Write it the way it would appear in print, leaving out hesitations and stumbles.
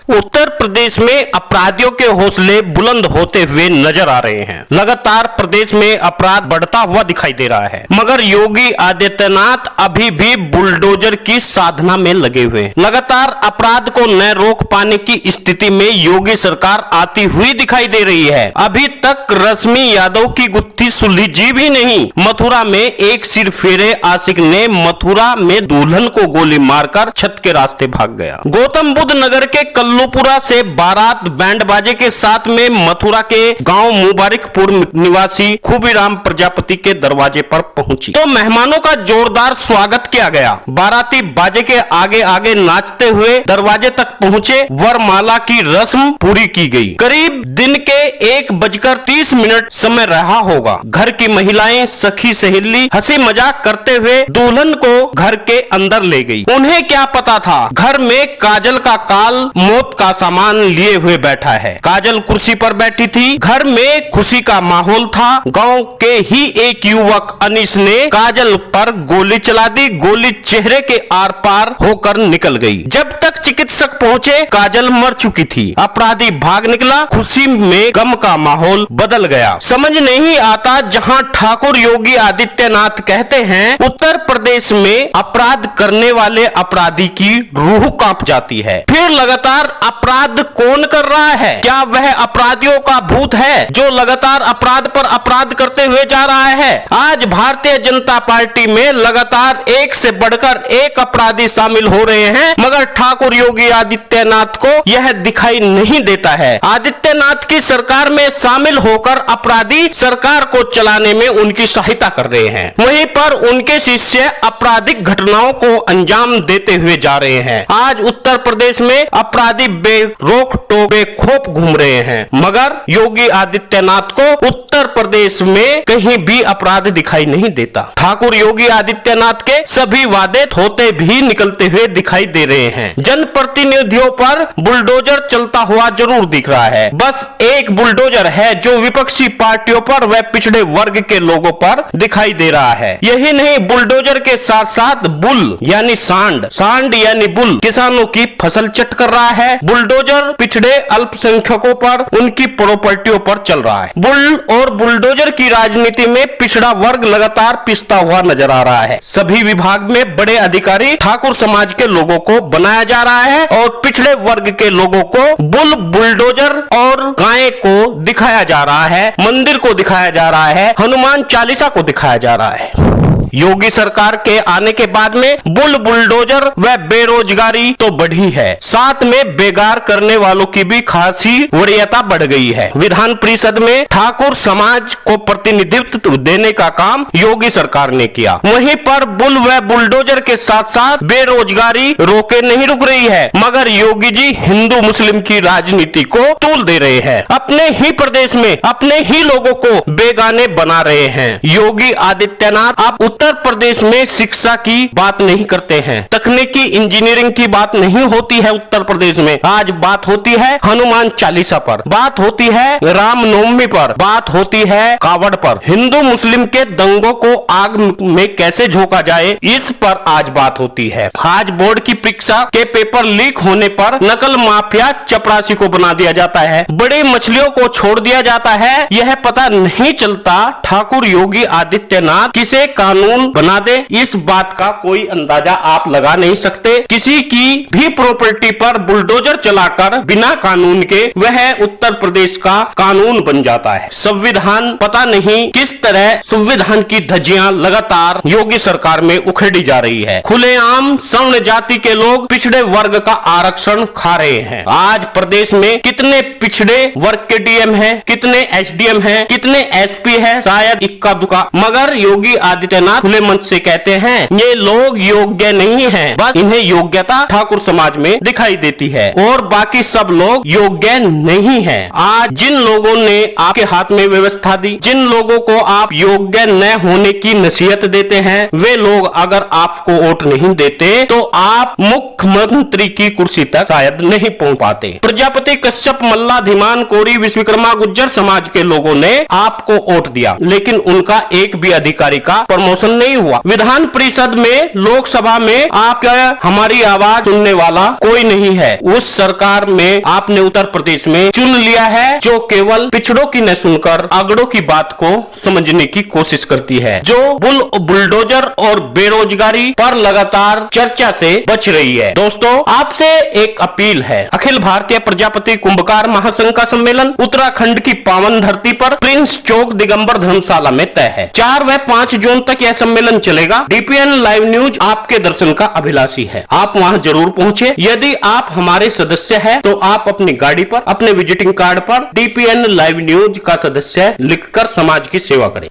उत्तर प्रदेश में अपराधियों के हौसले बुलंद होते हुए नजर आ रहे हैं। लगातार प्रदेश में अपराध बढ़ता हुआ दिखाई दे रहा है, मगर योगी आदित्यनाथ अभी भी बुलडोजर की साधना में लगे हुए हैं। लगातार अपराध को न रोक पाने की स्थिति में योगी सरकार आती हुई दिखाई दे रही है। अभी तक रश्मि यादव की गुत्थी सुलझी भी नहीं। मथुरा में एक सिर फेरे आशिक ने मथुरा में दुल्हन को गोली मारकर छत के रास्ते भाग गया। गौतम बुद्ध नगर के कल्लूपुरा से बारात बैंड बाजे के साथ में मथुरा के गांव मुबारकपुर निवासी खूबीराम प्रजापति के दरवाजे पर पहुंची तो मेहमानों का जोरदार स्वागत किया गया। बाराती बाजे के आगे आगे नाचते हुए दरवाजे तक पहुंचे। वरमाला की रस्म पूरी की गई। करीब दिन के 1:30 समय रहा होगा। घर की महिलाएं, सखी सहेली हंसी मजाक करते हुए दुल्हन को घर के अंदर ले गई। उन्हें क्या पता था घर में काजल का काल मौत का सामान लिए हुए बैठा है। काजल कुर्सी पर बैठी थी। घर में खुशी का माहौल था। गांव के ही एक युवक अनीस ने काजल पर गोली चला दी। गोली चेहरे के आर पार होकर निकल गई। जब तक चिकित्सक पहुंचे काजल मर चुकी थी। अपराधी भाग निकला। खुशी में गम का माहौल बदल गया। समझ नहीं आता, जहां ठाकुर योगी आदित्यनाथ कहते हैं उत्तर प्रदेश में अपराध करने वाले अपराधी की रूह कांप जाती है, फिर लगातार अपराध कौन कर रहा है? क्या वह अपराधियों का भूत है जो लगातार अपराध पर अपराध करते हुए जा रहा है? आज भारतीय जनता पार्टी में लगातार एक से बढ़कर एक अपराधी शामिल हो रहे हैं, मगर ठाकुर योगी आदित्यनाथ को यह दिखाई नहीं देता है। आदित्यनाथ की सरकार में शामिल होकर अपराधी सरकार को चलाने में उनकी सहायता कर रहे हैं। वहीं पर उनके शिष्य आपराधिक घटनाओं को अंजाम देते हुए जा रहे हैं। आज उत्तर प्रदेश में अपराधी बेरोक टोक बेखौफ घूम रहे हैं, मगर योगी आदित्यनाथ को उत्तर प्रदेश में कहीं भी अपराध दिखाई नहीं देता। ठाकुर योगी आदित्यनाथ के सभी वादे होते भी निकलते हुए दिखाई दे रहे हैं। जनप्रतिनिधियों पर बुलडोजर चलता हुआ जरूर दिख रहा है। बस एक बुलडोजर है जो विपक्षी पार्टियों पर व पिछड़े वर्ग के लोगों पर दिखाई दे रहा है। यही नहीं, बुलडोजर के साथ साथ बुल यानी सांड यानी बुल किसानों की फसल चट कर रहा है। बुलडोजर पिछड़े अल्पसंख्यकों पर, उनकी प्रॉपर्टियों पर चल रहा है। बुल और बुलडोजर की राजनीति में पिछड़ा वर्ग लगातार पिसता हुआ नजर आ रहा है। सभी विभाग में बड़े अधिकारी ठाकुर समाज के लोगों को बनाया जा रहा है और पिछड़े वर्ग के लोगों को बुलडोजर और गाय को दिखाया जा रहा है, मंदिर को दिखाया जा रहा है, हनुमान चालीसा को दिखाया जा रहा है। योगी सरकार के आने के बाद में बुलडोजर व बेरोजगारी तो बढ़ी है, साथ में बेगार करने वालों की भी खासी वरीयता बढ़ गई है। विधान परिषद में ठाकुर समाज को प्रतिनिधित्व देने का काम योगी सरकार ने किया। वहीं पर बुल व बुलडोजर के साथ साथ बेरोजगारी रोके नहीं रुक रही है, मगर योगी जी हिंदू मुस्लिम की राजनीति को तूल दे रहे हैं। अपने ही प्रदेश में अपने ही लोगों को बेगाने बना रहे हैं। योगी आदित्यनाथ आप उत्तर प्रदेश में शिक्षा की बात नहीं करते हैं, तकनीकी इंजीनियरिंग की बात नहीं होती है उत्तर प्रदेश में। आज बात होती है हनुमान चालीसा पर, बात होती है रामनवमी पर, बात होती है कावड़ पर। हिंदू मुस्लिम के दंगों को आग में कैसे झोंका जाए, इस पर आज बात होती है। आज बोर्ड की परीक्षा के पेपर लीक होने पर नकल माफिया चपरासी को बना दिया जाता है, बड़ी मछलियों को छोड़ दिया जाता है। यह पता नहीं चलता ठाकुर योगी आदित्यनाथ किसे कानून बना दे, इस बात का कोई अंदाजा आप लगा नहीं सकते। किसी की भी प्रॉपर्टी पर बुलडोजर चलाकर बिना कानून के वह उत्तर प्रदेश का कानून बन जाता है। संविधान पता नहीं किस तरह संविधान की धज्जियां लगातार योगी सरकार में उखेड़ी जा रही है। खुलेआम सवर्ण जाति के लोग पिछड़े वर्ग का आरक्षण खा रहे हैं। आज प्रदेश में कितने पिछड़े वर्ग के डीएम हैं, कितने एसडीएम हैं, कितने एसपी हैं, शायद इक्का दुक्का, मगर योगी आदित्यनाथ खुले मंच से कहते हैं ये लोग योग्य नहीं हैं, बस इन्हें योग्यता ठाकुर समाज में दिखाई देती है और बाकी सब लोग योग्य नहीं हैं। आज जिन लोगों ने आपके हाथ में व्यवस्था दी, जिन लोगों को आप योग्य न होने की नसीहत देते हैं, वे लोग अगर आपको वोट नहीं देते तो आप मुख्यमंत्री की कुर्सी तक शायद नहीं पहुंच पाते। प्रजापति, कश्यप, मल्ला, धीमान, कोरी, विश्वकर्मा, गुज्जर समाज के लोगों ने आपको वोट दिया, लेकिन उनका एक भी अधिकारी का प्रमोशन शासन नहीं हुआ। विधान परिषद में, लोकसभा में आपका हमारी आवाज सुनने वाला कोई नहीं है। उस सरकार में आपने उत्तर प्रदेश में चुन लिया है जो केवल पिछड़ों की न सुनकर आगड़ों की बात को समझने की कोशिश करती है, जो बुलडोजर और बेरोजगारी पर लगातार चर्चा से बच रही है। दोस्तों, आपसे एक अपील है। अखिल भारतीय प्रजापति कुंभकार महासंघ का सम्मेलन उत्तराखंड की पावन धरती पर प्रिंस चौक दिगंबर धर्मशाला में तय है। 4 व 5 जून तक यह सम्मेलन चलेगा। डीपीएन लाइव न्यूज आपके दर्शन का अभिलाषी है। आप वहां जरूर पहुंचे। यदि आप हमारे सदस्य हैं तो आप अपनी गाड़ी पर, अपने विजिटिंग कार्ड पर डीपीएन लाइव न्यूज का सदस्य लिखकर समाज की सेवा करें।